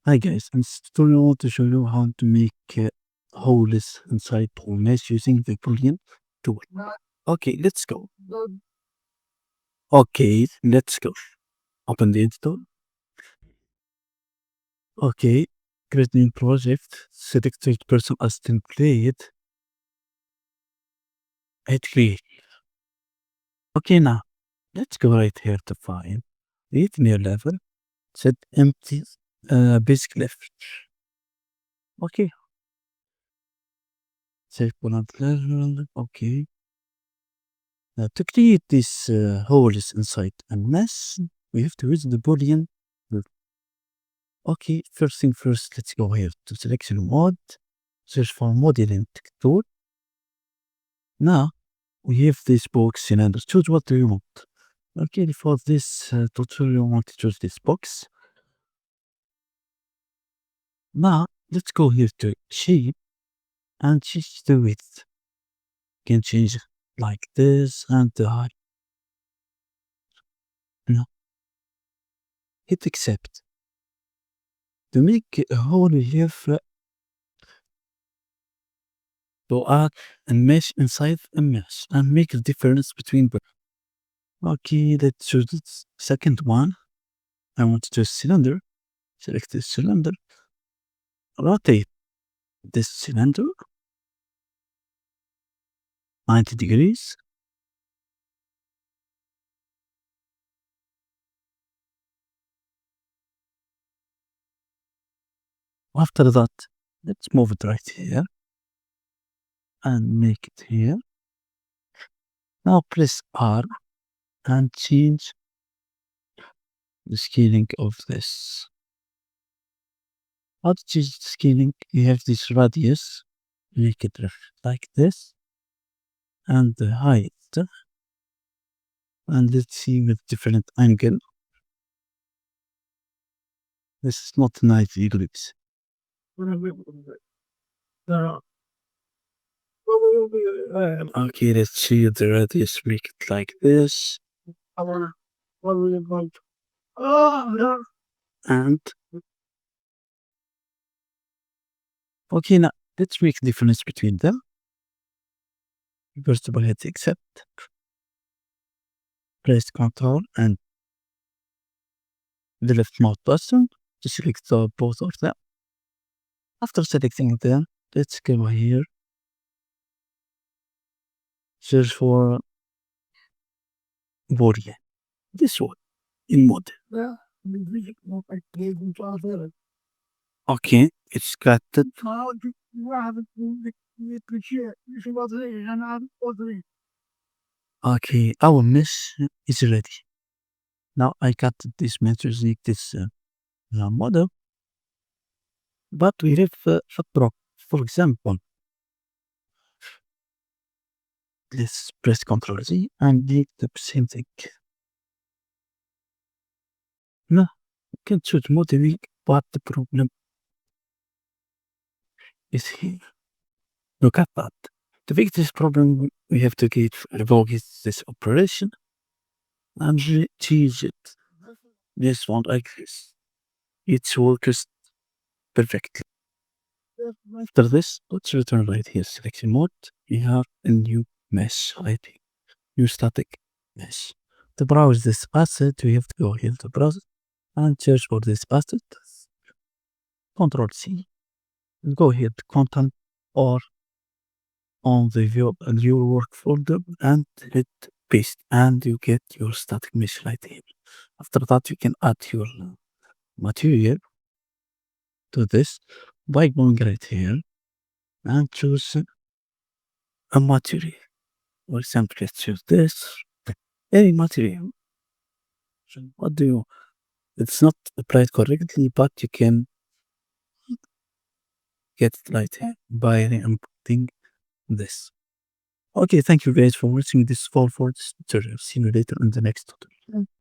Hi guys, in this tutorial I want to show you how to make holes inside mesh using the Boolean tool. Okay, let's go. Okay, let's go. Open the editor. Okay, create new project. Select each person as template. Hit create. Okay, now let's go right here to file. Create new level. Set empty basic left. Okay. Save blank level. Okay. Now, to create these holes inside a mesh, we have to use the Boolean. Okay, first thing first, let's go here to selection mode, search for modeling tool. Now, we have this box cylinder. Choose what do you want. Okay, for this tutorial, I want to choose this box. Now, let's go here to shape and change the width. You can change it like this and the height. Now, hit accept. To make a hole, we have to add a mesh inside a mesh and make a difference between them. Okay, let's choose the second one. I want to choose cylinder. Select this cylinder. Rotate this cylinder 90 degrees. After that, let's move it right here and make it here. Now press R and change the scaling of this. How to change the scaling? You have this radius, make it like this, and the height. And let's see with different angle. This is not nice eclipse. Okay, let's see the radius, make it like this. And okay, now let's make difference between them. First of all, hit accept. Press Ctrl and the left mouse button to select both of them. After selecting them, let's go here. Search for Boolean. This one in mode. Okay, it's got it. Okay, our mesh is ready. Now I cut this mesh using this model, but we have a problem. For example, let's press Ctrl Z and make the same thing. No, you can choose modeling, but the problem is here. Look at that. To fix this problem, we have to revoke this operation and change it. This one like this. It works perfectly. After this, let's return right here. Selection mode. We have a new mesh right here. New static mesh. To browse this asset, we have to go here to browse and search for this asset. Ctrl C. Go here to content or on the view and your work folder and hit paste and you get your static mesh right here. After that, you can add your material to this by going right here and choose a material. For example, let's choose this. Any material. What do you? It's not applied correctly, but you can get it right here by inputting this. Okay, thank you guys for watching this fall for this tutorial. See you later in the next tutorial.